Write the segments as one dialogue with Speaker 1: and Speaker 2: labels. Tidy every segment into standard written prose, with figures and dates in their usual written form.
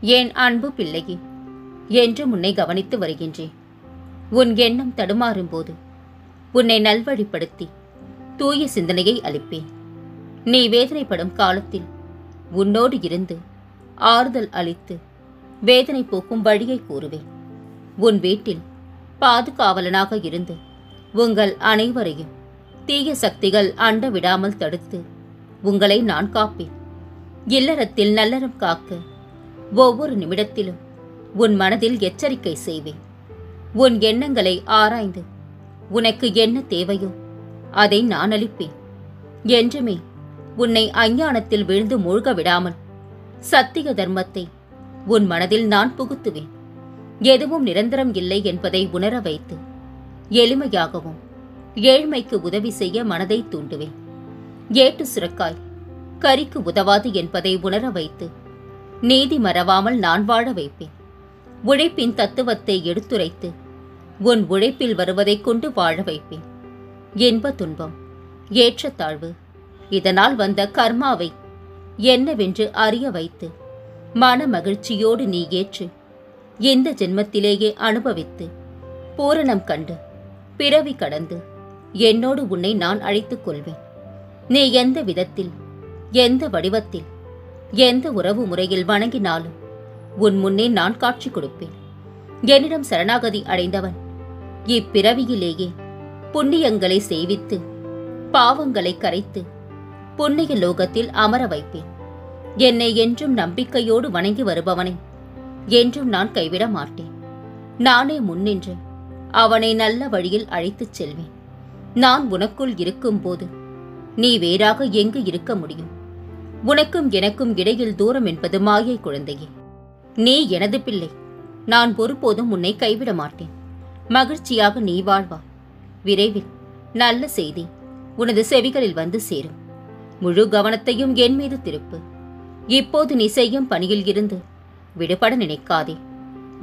Speaker 1: என் அன்பு பிள்ளையே, என்றும் உன்னை கவனித்து வருகின்றேன். உன் எண்ணம் தடுமாறும் போது உன்னை நல்வழிப்படுத்தி தூய சிந்தனையை அளிப்பேன். நீ வேதனைப்படும் காலத்தில் உன்னோடு இருந்து ஆறுதல் அளித்து வேதனை போக்கும் வழியை கூறுவேன். உன் வீட்டில் பாதுகாவலனாக இருந்து உங்கள் அனைவரையும் தீய சக்திகள் அண்ட விடாமல் தடுத்து உங்களை நான் காப்பேன். இல்லறத்தில் நல்லறம் காக்க ஒவ்வொரு நிமிடத்திலும் உன் மனதில் எச்சரிக்கை செய்வேன். உன் எண்ணங்களை ஆராய்ந்து உனக்கு என்ன தேவையோ அதை நான் அளிப்பேன். என்றுமே உன்னை அஞ்ஞானத்தில் விழுந்து மூழ்க விடாமல் சத்திய தர்மத்தை உன் மனதில் நான் புகுத்துவேன். எதுவும் நிரந்தரம் இல்லை என்பதை உணர வைத்து எளிமையாகவும் ஏழ்மைக்கு உதவி செய்ய மனதை தூண்டுவேன். ஏட்டு சுரக்காய் கரிக்கு உதவாது என்பதை உணர வைத்து நீதி மறவாமல் நான் வாழ வைப்பேன். உழைப்பின் தத்துவத்தை எடுத்துரைத்து உன் உழைப்பில் வருவதைக் கொண்டு வாழ வைப்பேன். இன்ப துன்பம், ஏற்றத்தாழ்வு, இதனால் வந்த கர்மாவை என்னவென்று அறிய வைத்து மன மகிழ்ச்சியோடு நீ ஏற்று இந்த ஜென்மத்திலேயே அனுபவித்து பூரணம் கண்டு பிறவி கடந்து என்னோடு உன்னை நான் அழைத்துக் கொள்வேன். நீ எந்த விதத்தில், எந்த வடிவத்தில், எந்த உறவு முறையில் வணங்கினாலும் உன் முன்னே நான் காட்சி கொடுப்பேன். என்னிடம் சரணாகதி அடைந்தவன் இப்பிறவியிலேயே புண்ணியங்களை செய்வித்து பாவங்களை கரைத்து புண்ணிய லோகத்தில் அமர வைப்பேன். என்னை என்றும் நம்பிக்கையோடு வணங்கி வருபவனை என்றும் நான் கைவிட மாட்டேன். நானே முன்னின்று அவனை நல்ல வழியில் அழைத்துச் செல்வேன். நான் உனக்குள் இருக்கும்போது நீ வேறாக எங்கு இருக்க முடியும்? உனக்கும் எனக்கும் இடையில் தூரம் என்பது மாயை குழந்தையே. நீ எனது பிள்ளை. நான் ஒருபோதும் உன்னை கைவிட மாட்டேன். மகிழ்ச்சியாக நீ வாழ்வா. விரைவில் நல்ல செய்தி உனது செவிகளில் வந்து சேரும். முழு கவனத்தையும் என் மீது திருப்பு. இப்போது நீ செய்யும் பணியில் இருந்து விடுபட நினைக்காதே.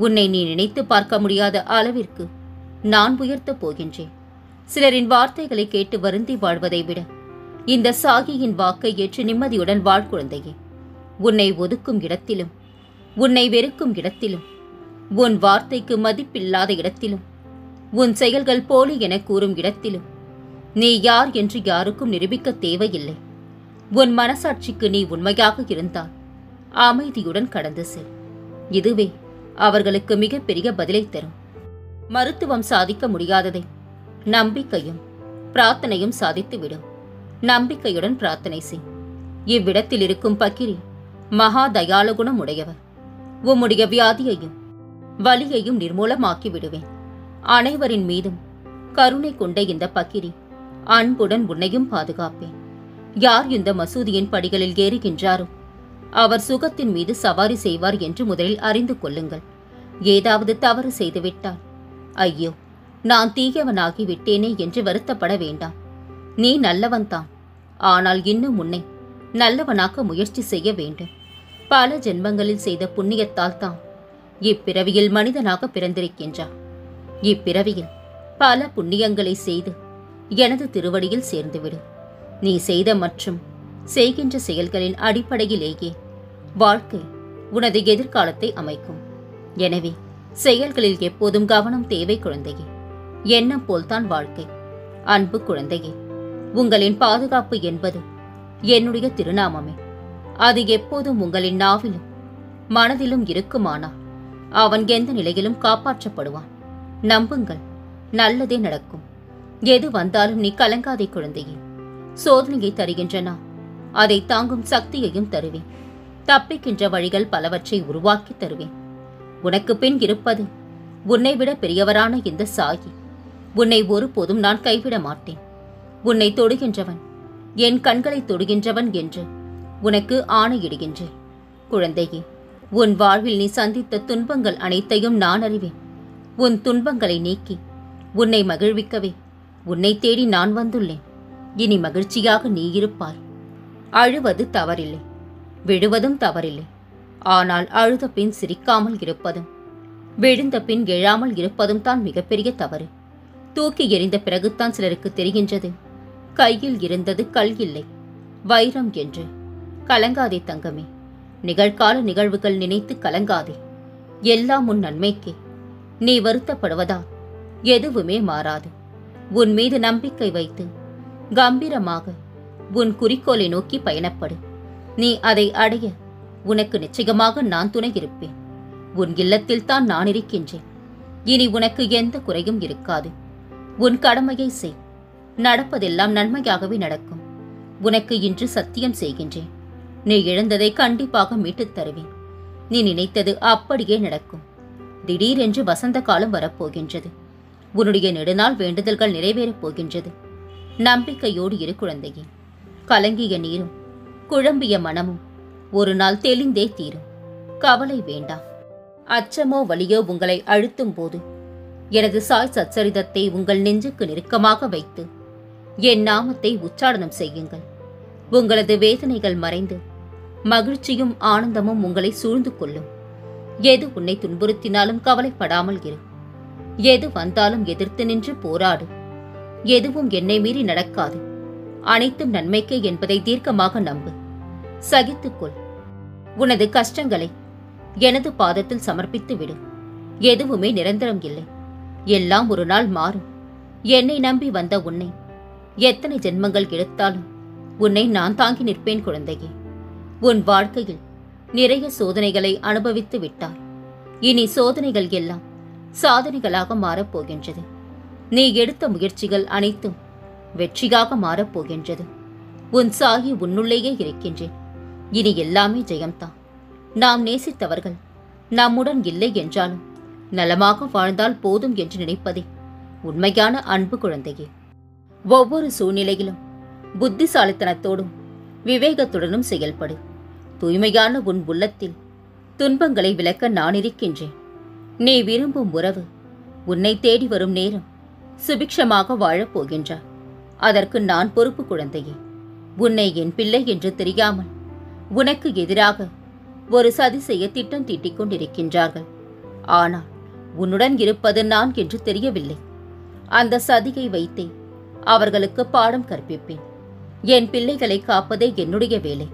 Speaker 1: உன்னை நீ நினைத்து பார்க்க முடியாத அளவிற்கு நான் உயர்த்தப் போகின்றேன். சிலரின் வார்த்தைகளை கேட்டு வருந்தி வாழ்வதை விட இந்த சாகியின் வாக்கை ஏற்று நிம்மதியுடன் வாழ் குழந்தையே. உன்னை ஒதுக்கும் இடத்திலும், உன்னை வெறுக்கும் இடத்திலும், உன் வார்த்தைக்கு மதிப்பில்லாத இடத்திலும், உன் செயல்கள் போலி என கூறும் இடத்திலும் நீ யார் என்று யாருக்கும் நிரூபிக்க தேவையில்லை. உன் மனசாட்சிக்கு நீ உண்மையாக இருந்தால் அமைதியுடன் கடந்து செல். இதுவே அவர்களுக்கு மிகப்பெரிய பதிலை தரும். மருத்துவம் சாதிக்க முடியாததை நம்பிக்கையும் பிரார்த்தனையும் சாதித்துவிடும். நம்பிக்கையுடன் பிரார்த்தனை செய். இவ்விடத்தில் இருக்கும் பக்கிரி மகா தயாள குணம் உடையவர். உம்முடைய வியாதியையும் வலியையும் நிர்மூலமாக்கி விடுவேன். அனைவரின் மீதும் கருணை கொண்ட இந்த பக்கிரி அன்புடன் உன்னையும் பாதுகாப்பேன். யார் இந்த மசூதியின் படிகளில் ஏறுகின்றாரோ அவர் சுகத்தின் மீது சவாரி செய்வார் என்று முதலில் அறிந்து கொள்ளுங்கள். ஏதாவது தவறு செய்துவிட்டால் ஐயோ நான் தீயவனாகி விட்டேனே என்று வருத்தப்பட வேண்டாம். நீ நல்லவன்தான். ஆனால் இன்னும் உன்னை நல்லவனாக்க முயற்சி செய்ய வேண்டும். பல ஜென்மங்களில் செய்த புண்ணியத்தால் தான் இப்பிறவியில் மனிதனாக பிறந்திருக்கின்றார். இப்பிறவியில் பல புண்ணியங்களை செய்து எனது திருவடியில் சேர்ந்துவிடு. நீ செய்த மற்றும் செய்கின்ற செயல்களின் அடிப்படையிலேயே வாழ்க்கை உனது எதிர்காலத்தை அமைக்கும். எனவே செயல்களில் எப்போதும் கவனம் தேவை குழந்தையே. எண்ணம் போல்தான் வாழ்க்கை. அன்பு குழந்தையே, உங்களின் பாதுகாப்பு என்பது என்னுடைய திருநாமமே. அது எப்போதும் உங்களின் நாவிலும் மனதிலும் இருக்குமானால் அவன் எந்த நிலையிலும் காப்பாற்றப்படுவான். நம்புங்கள், நல்லதே நடக்கும். எது வந்தாலும் நீ கலங்காதே குழந்தையே. சோதனையை தருகின்றனா அதை தாங்கும் சக்தியையும் தருவேன். தப்பிக்கின்ற வழிகள் பலவற்றை உருவாக்கி தருவேன். உனக்கு பின் இருப்பது உன்னை விட பெரியவரான இந்த சாகி. உன்னை ஒருபோதும் நான் கைவிட மாட்டேன். உன்னை தொடுகின்றவன் என் கண்களை தொடுகின்றவன் என்று உனக்கு ஆணையிடுகின்றேன். குழந்தையே, உன் வாழ்வில் நீ சந்தித்த துன்பங்கள் அனைத்தையும் நான் அறிவேன். உன் துன்பங்களை நீக்கி உன்னை மகிழ்விக்கவே உன்னை தேடி நான் வந்துள்ளேன். இனி மகிழ்ச்சியாக நீ இருப்பாய். அழுவது தவறில்லை, விழுவதும் தவறில்லை. ஆனால் அழுத பின் சிரிக்காமல் இருப்பதும் விழுந்த பின் எழாமல் இருப்பதும் தான் மிகப்பெரிய தவறு. தூக்கி எறிந்த பிறகுத்தான் சிலருக்கு தெரிகின்றது கையில் இருந்தது கல் இல்லை வைரம் என்று. கலங்காதே தங்கமே. நிகழ்கால நிகழ்வுகள் நினைத்து கலங்காதே. எல்லாம் உன் நன்மைக்கே. நீ வருத்தப்படுவதால் எதுவுமே மாறாது. உன் மீது நம்பிக்கை வைத்து கம்பீரமாக உன் குறிக்கோளை நோக்கி பயணப்படு. நீ அதை அடைய உனக்கு நிச்சயமாக நான் துணை இருப்பேன். உன் இல்லத்தில் தான் நான் இருக்கின்றேன். இனி உனக்கு எந்த குறையும் இருக்காது. உன் கடமையை செய். நடப்பதெல்லாம் நன்மையாகவே நடக்கும். உனக்கு இன்று சத்தியம் செய்கின்றேன். நீ இழந்ததை கண்டிப்பாக மீட்டுத் தருவேன். நீ நினைத்தது அப்படியே நடக்கும். திடீரென்று வசந்த காலம் வரப்போகின்றது. உன்னுடைய நெடுநாள் வேண்டுதல்கள் நிறைவேறப் போகின்றது. நம்பிக்கையோடு இரு குழந்தையே. கலங்கிய நீரும் குழம்பிய மனமும் ஒரு நாள் தெளிந்தே தீரும். கவலை வேண்டாம். அச்சமோ வலியோ உங்களை அழுத்தும் போது எனது சாய் சச்சரிதத்தை உங்கள் நெஞ்சுக்கு நெருக்கமாக வைத்து என் நாமத்தை உச்சாரணம் செய்யுங்கள். உங்களது வேதனைகள் மறைந்து மகிழ்ச்சியும் ஆனந்தமும் உங்களை சூழ்ந்து கொள்ளும். எது உன்னை துன்புறுத்தினாலும் கவலைப்படாமல் இரு. எது வந்தாலும் எதிர்த்து நின்று போராடு. எதுவும் என்னை மீறி நடக்காது. அனைத்தும் நன்மைக்கே என்பதை தீர்க்கமாக நம்பு. சகித்துக்கொள். உனது கஷ்டங்களை எனது பாதத்தில் சமர்ப்பித்து விடு. எதுவுமே நிரந்தரம் இல்லை. எல்லாம் ஒரு நாள் மாறும். என்னை நம்பி வந்த உன்னை எத்தனை ஜென்மங்கள் எடுத்தாலும் உன்னை நான் தாங்கி நிற்பேன் குழந்தையே. உன் வாழ்க்கையில் நிறைய சோதனைகளை அனுபவித்து விட்டாய். இனி சோதனைகள் எல்லாம் சாதனைகளாக மாறப்போகின்றது. நீ எடுத்த முயற்சிகள் அனைத்தும் வெற்றியாக மாறப்போகின்றது. உன் சாயி உன்னுள்ளேயே இருக்கின்றேன். இனி எல்லாமே ஜெயம்தான். நாம் நேசித்தவர்கள் நம்முடன் இல்லை என்றாலும் நலமாக வாழ்ந்தால் போதும் என்று நினைப்பதே உண்மையான அன்பு குழந்தையே. ஒவ்வொரு சூழ்நிலையிலும் புத்திசாலித்தனத்தோடும் விவேகத்துடனும் செயல்படு. தூய்மையான உன் உள்ளத்தில் துன்பங்களை விலக்க நான் இருக்கின்றேன். நீ விரும்பும் உறவு உன்னை தேடி வரும் நேரம் சுபிக்ஷமாக வாழப் போகின்றார். அதற்கு நான் பொறுப்பு குழந்தையே. உன்னை என் பிள்ளை என்று தெரியாமல் உனக்கு எதிராக ஒரு சதி செய்ய திட்டம் தீட்டிக் கொண்டிருக்கின்றார்கள். ஆனால் உன்னுடன் இருப்பது நான் என்று தெரியவில்லை. அந்த சதியை வைத்தே அவர்களுக்கு பாடம் கற்பிப்பேன். என் பிள்ளைகளை காப்பதே என்னுடைய வேலை.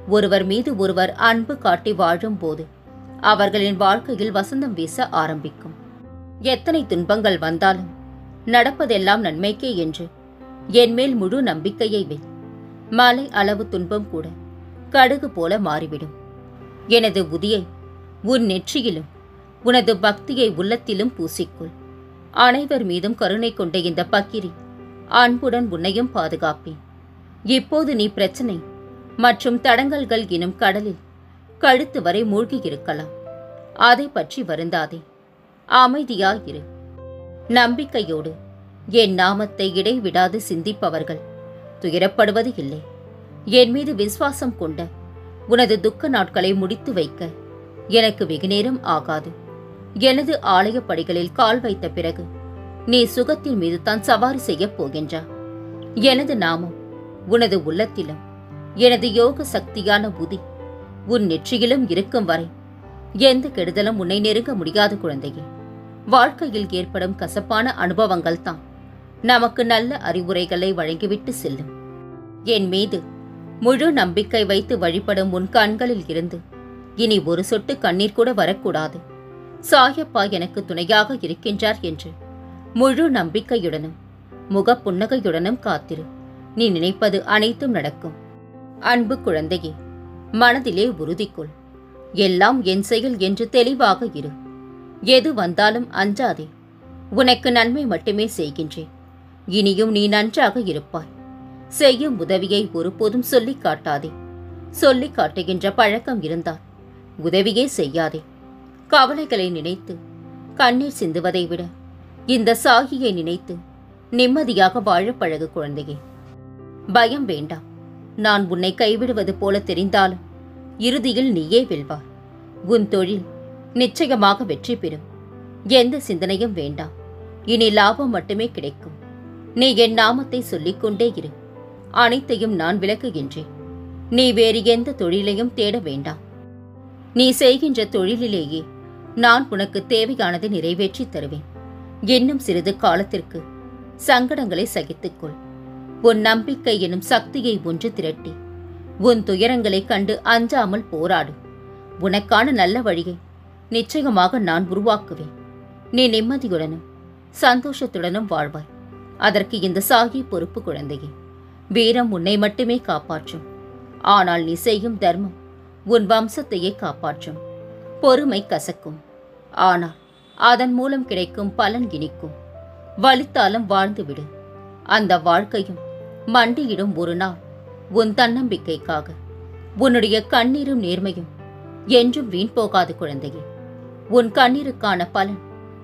Speaker 1: ஒருவர் மீது ஒருவர் அன்பு காட்டி வாழும் போது அவர்களின் வாழ்க்கையில் வசந்தம் வீச ஆரம்பிக்கும். எத்தனை துன்பங்கள் வந்தாலும் நடப்பதெல்லாம் நன்மைக்கே என்று என்மேல் முழு நம்பிக்கையை வை. மலை அளவு துன்பம் கூட கடுகு போல மாறிவிடும். எனது உதியை உன் நெற்றியிலும் உனது பக்தியை உள்ளத்திலும் பூசிக்கொள். அனைவர் மீதும் கருணை கொண்ட இந்த பக்கிரி அன்புடன் உன்னையும் பாதுகாப்பேன். இப்போது நீ பிரச்சனை மற்றும் தடங்கல்கள் எனும் கடலில் கழுத்து வரை மூழ்கி இருக்கலாம். அதை பற்றி வருந்தாதே. அமைதியாயிரு. நம்பிக்கையோடு என் நாமத்தை இடைவிடாது சிந்திப்பவர்கள் துயரப்படுவது இல்லை. என் மீது விசுவாசம் கொண்ட உனது துக்க நாட்களை முடித்து வைக்க எனக்கு வெகுநேரம் ஆகாது. எனது ஆலய படிகளில் கால் வைத்த பிறகு நீ சுகத்தின் மீது தான் சவாரி செய்யப் போகின்றாய். எனது நாமம் உனது உள்ளத்திலும் எனது யோக சக்தியான புதி உன் நெற்றியிலும் இருக்கும் வரை எந்த கெடுதலும் உன்னை நெருங்க முடியாது குழந்தையே. வாழ்க்கையில் ஏற்படும் கசப்பான அனுபவங்கள் தான் நமக்கு நல்ல அறிவுரைகளை வழங்கிவிட்டு செல்லும். என் மீது முழு நம்பிக்கை வைத்து வழிபடும் உன் கண்களில் இருந்து இனி ஒரு சொட்டு கண்ணீர் கூட வரக்கூடாது. சாயப்பா எனக்கு துணையாக இருக்கின்றார் என்று முழு நம்பிக்கையுடனும் முகப்புன்னகையுடனும் காத்திரு. நீ நினைப்பது அனைத்தும் நடக்கும். அன்பு குழந்தையே, மனதிலே உறுதிக்கொள். எல்லாம் என் செயல் என்று தெளிவாக இரு. எது வந்தாலும் அஞ்சாதே. உனக்கு நன்மை மட்டுமே செய்கின்றேன். இனியும் நீ நன்றாக இருப்பாய். செய்யும் உதவியை ஒருபோதும் சொல்லிக் காட்டாதே. சொல்லிக் காட்டுகின்ற பழக்கம் இருந்தால் உதவியே செய்யாதே. கவலைகளை நினைத்து கண்ணீர் சிந்துவதை விட இந்த சாகியை நினைத்து நிம்மதியாக வாழ பழகு குழந்தையே. பயம் வேண்டாம். நான் உன்னை கைவிடுவது போல தெரிந்தாலும் இறுதியில் நீயே வெல்வாய். உன் தொழில் நிச்சயமாக வெற்றி பெறும். எந்த சிந்தனையும் வேண்டாம். இனி லாபம் மட்டுமே கிடைக்கும். நீ என் நாமத்தை சொல்லிக்கொண்டே இரு. அனைத்தையும் நான் விளக்குகின்றேன். நீ வேறு எந்த தொழிலையும் தேட வேண்டாம். நீ செய்கின்ற தொழிலிலேயே நான் உனக்கு தேவையானதை நிறைவேற்றி தருவேன். இன்னும் சிறிது காலத்திற்கு சங்கடங்களை சகித்துக்கொள். உன் நம்பிக்கை எனும் சக்தியை ஒன்று திரட்டி உன் துயரங்களைக் கண்டு அஞ்சாமல் போராடு. உனக்கான நல்ல வழியை நிச்சயமாக நான் உருவாக்குவேன். நீ நிம்மதியுடனும் சந்தோஷத்துடனும் வாழ்வாய். அதற்கு இந்த சாகி பொறுப்பு குழந்தையே. வீரம் உன்னை மட்டுமே காப்பாற்றும். ஆனால் நீ செய்யும் தர்மம் உன் வம்சத்தையே காப்பாற்றும். பொறுமை கசக்கும், ஆனால் அதன் மூலம் கிடைக்கும் பலன் இனிக்கும். வலித்தாலும் வாழ்ந்துவிடு. அந்த வாழ்க்கையும் மண்டியிடும் ஒரு நாள் உன் தன்னம்பிக்கைக்காக. உன்னுடைய கண்ணீரும் நேர்மையும் என்றும் வீண் போகாது குழந்தையே. உன் கண்ணீருக்கான பலன்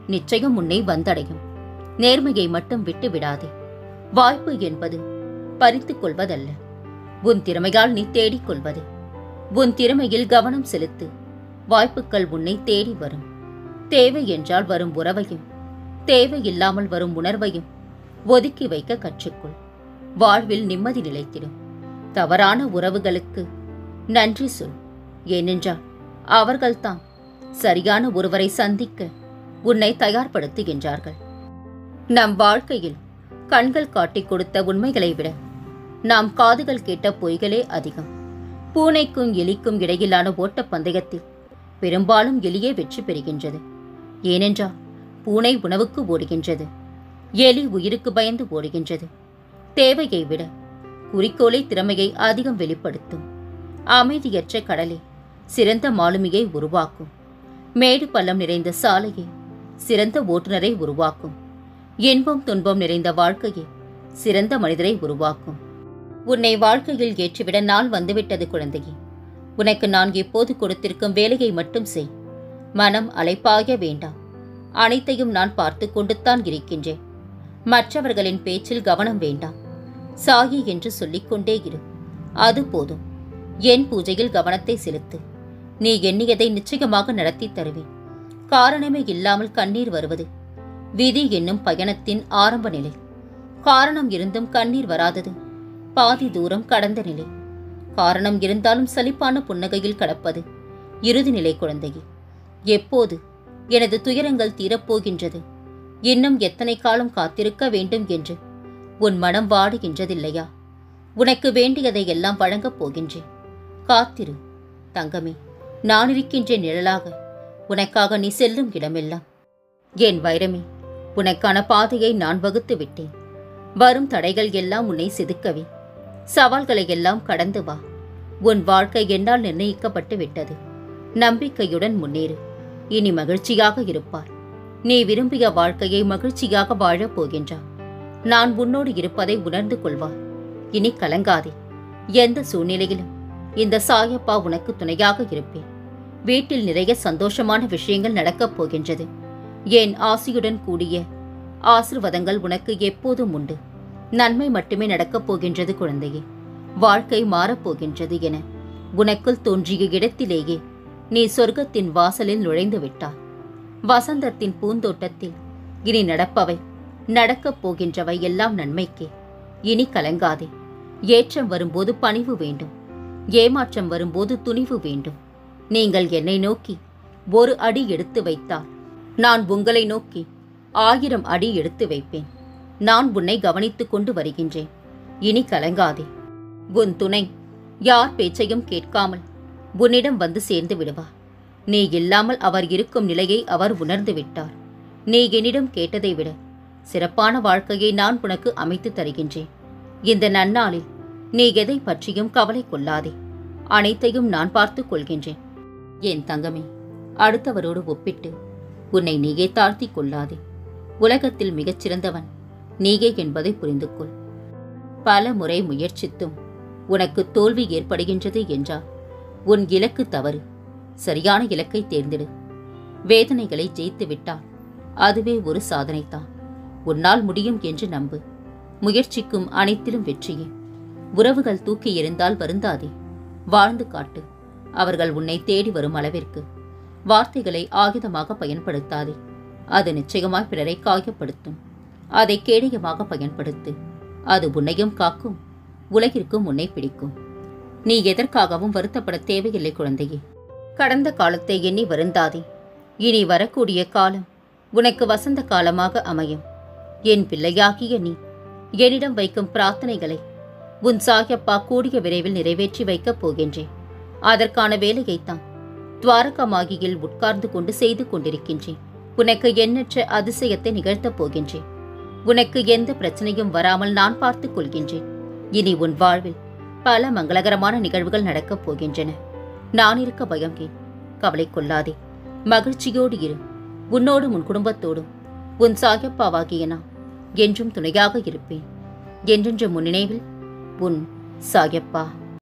Speaker 1: நிச்சயம் உன்னை வந்தடையும். நேர்மையை மட்டும் விட்டு விடாதே. வாய்ப்பு என்பது பறித்துக் கொள்வதல்ல, உன் திறமையால் நீ தேடிக்கொள்வது. உன் திறமையில் கவனம் செலுத்து. வாய்ப்புகள் உன்னை தேடி வரும். தேவை என்றால் வரும் உறவையும் தேவையில்லாமல் வரும் உணர்வையும் ஒதுக்கி வைக்க கற்றுக்கொள். வாழ்வில் நிம்மதி நிலைத்திடும். தவறான உறவுகளுக்கு நன்றி சொல். ஏனென்றால் அவர்கள்தான் சரியான ஒருவரை சந்திக்க உன்னை தயார்படுத்துகின்றார்கள். நம் வாழ்க்கையில் கண்கள் காட்டிக் கொடுத்த உண்மைகளை விட நாம் காதுகள் கேட்ட பொய்களே அதிகம். பூனைக்கும் எலிக்கும் இடையிலான ஓட்டப் பந்தயத்தில் பெரும்பாலும் எலியே வெற்றி பெறுகின்றது. ஏனென்றால் பூனை உணவுக்கு ஓடுகின்றது, எலி உயிருக்கு பயந்து ஓடுகின்றது. தேவையை விட குறிக்கோளை திறமையை அதிகம் வெளிப்படுத்தும். அமைதியற்ற கடலே சிறந்த மாலுமியை உருவாக்கும். மேடு பள்ளம் நிறைந்த சாலையை சிறந்த ஓட்டுநரை உருவாக்கும். இன்பம் துன்பம் நிறைந்த வாழ்க்கையை சிறந்த மனிதரை உருவாக்கும். உன்னை வாழ்க்கையில் ஏற்றிவிட நாள் வந்துவிட்டது குழந்தையே. உனக்கு நான் எப்போது கொடுத்திருக்கும் வேலையை மட்டும் செய். மனம் அலைப்பாய வேண்டாம். அனைத்தையும் நான் பார்த்து கொண்டுத்தான் இருக்கின்றேன். மற்றவர்களின் பேச்சில் கவனம் வேண்டாம். சாயி என்று சொல்லிக்கொண்டே இரு. அது போதும். என் பூஜையில் கவனத்தை செலுத்து. நீ எண்ணியதை நிச்சயமாக நடத்தி தருவேன். காரணமே இல்லாமல் கண்ணீர் வருவது விதி என்னும் பயணத்தின் ஆரம்ப நிலை. காரணம் இருந்தும் கண்ணீர் வராதது பாதி தூரம் கடந்த நிலை. காரணம் இருந்தாலும் சலிப்பான புன்னகையில் கடப்பது இறுதி நிலை குழந்தையே. எப்போது எனது துயரங்கள் தீரப்போகின்றது, இன்னும் எத்தனை காலம் காத்திருக்க வேண்டும் என்று உன் மனம் வாடுகின்றதில்லையா? உனக்கு வேண்டியதை எல்லாம் வழங்கப் போகின்றேன். காத்திரு தங்கமே. நான் இருக்கின்றேன் நிழலாக. உனக்காக நீ செல்லும் இடமெல்லாம். என் வைரமே, உனக்கான பாதையை நான் வகுத்து விட்டேன். வரும் தடைகள் எல்லாம் உன்னை செதுக்கவே. சவால்களை எல்லாம் கடந்து வா. உன் வாழ்க்கை என்னால் நிர்ணயிக்கப்பட்டு விட்டது. நம்பிக்கையுடன் முன்னேறு. இனி மகிழ்ச்சியாக இருப்பார். நீ விரும்பிய வாழ்க்கையை மகிழ்ச்சியாக வாழப் போகின்றார். நான் உன்னோடு இருப்பதை உணர்ந்து கொள்வார். இனி கலங்காதே. எந்த சூழ்நிலையிலும் இந்த சாயப்பா உனக்கு துணையாக இருப்பேன். வீட்டில் நிறைய சந்தோஷமான விஷயங்கள் நடக்கப் போகின்றது. என் ஆசியுடன் கூடிய ஆசிர்வாதங்கள் உனக்கு எப்போதும் உண்டு. நன்மை மட்டுமே நடக்கப் போகின்றது குழந்தையே. வாழ்க்கை மாறப்போகின்றது என உனக்குள் தோன்றிய இடத்திலேயே நீ சொர்க்கத்தின் வாசலில் நுழைந்து விட்டாய். வசந்தத்தின் பூந்தோட்டத்தில் இனி நடப்பவை நடக்கப் போகின்றவை எல்லாம் நன்மைக்கே. இனி கலங்காதே. ஏற்றம் வரும்போது பணிவு வேண்டும். ஏமாற்றம் வரும்போது துணிவு வேண்டும். நீங்கள் என்னை நோக்கி ஒரு அடி எடுத்து வைத்தால் நான் உங்களை நோக்கி 1000 அடி எடுத்து வைப்பேன். நான் உன்னை கவனித்துக் கொண்டு வருகின்றேன். இனி கலங்காதே. உன் துணை யார் பேச்சையும் கேட்காமல் உன்னிடம் வந்து சேர்ந்து விடுவார். நீ இல்லாமல் அவர் இருக்கும் நிலையை அவர் உணர்ந்து விட்டார். நீ என்னிடம் கேட்டதை விட சிறப்பான வாழ்க்கையை நான் உனக்கு அமைத்து தருகின்றேன். இந்த நன்னாளில் நீ எதை பற்றியும் கவலை கொள்ளாதே. அனைத்தையும் நான் பார்த்துக் கொள்கின்றேன். என் தங்கமே, அடுத்தவரோடு ஒப்பிட்டு உன்னை நீயே தாழ்த்திக் கொள்ளாதே. உலகத்தில் மிகச்சிறந்தவன் நீயே என்பதை புரிந்து கொள். பல முறை முயற்சித்தும் உனக்கு தோல்வி ஏற்படுகின்றது என்றால் உன் இலக்கு தவறு. சரியான இலக்கை தேர்ந்தெடு. வேதனைகளை ஜெயித்து விட்டால் அதுவே ஒரு சாதனைதான். உன்னால் முடியும் என்று நம்பு. முயற்சிக்கும் அனைத்திலும் வெற்றியே. உறவுகள் தூக்கி எறிந்தால் வருந்தாதே. வாழ்ந்து காட்டு. அவர்கள் உன்னை தேடி வரும் அளவிற்கு. வார்த்தைகளை ஆயுதமாக பயன்படுத்தாதே. அது நிச்சயமாய் பிறரை காயப்படுத்தும். அதை கேடயமாக பயன்படுத்து. அது உன்னையும் காக்கும், உலகிற்கும் உன்னை பிடிக்கும். நீ எதற்காகவும் வருத்தப்பட தேவையில்லை குழந்தையே. கடந்த காலத்தை எண்ணி வருந்தாதே. இனி வரக்கூடிய காலம் உனக்கு வசந்த காலமாக அமையும். என் பிள்ளையாகிய நீ என்னிடம் வைக்கும் பிரார்த்தனைகளை உன் சாயப்பா கூடிய விரைவில் நிறைவேற்றி வைக்கப் போகின்றேன். அதற்கான வேலையைத்தான் துவாரகமாகியில் உட்கார்ந்து கொண்டு செய்து கொண்டிருக்கின்றேன். உனக்கு எண்ணற்ற அதிசயத்தை நிகழ்த்தப் போகின்றேன். உனக்கு எந்த பிரச்சனையும் வராமல் நான் பார்த்துக் கொள்கின்றேன். இனி உன் வாழ்வில் பல மங்களகரமான நிகழ்வுகள் நடக்கப் போகின்றன. நான் இருக்க பயம் ஏன்? கவலை கொள்ளாதே, மகிழ்ச்சியோடு இரு. உன்னோடும் உன் குடும்பத்தோடும் உன் சாயப்பாவாகிய நான் என்றும் துணையாக இருப்பேன். என்றென்ற முன்னினைவில் உன் சாயப்பா.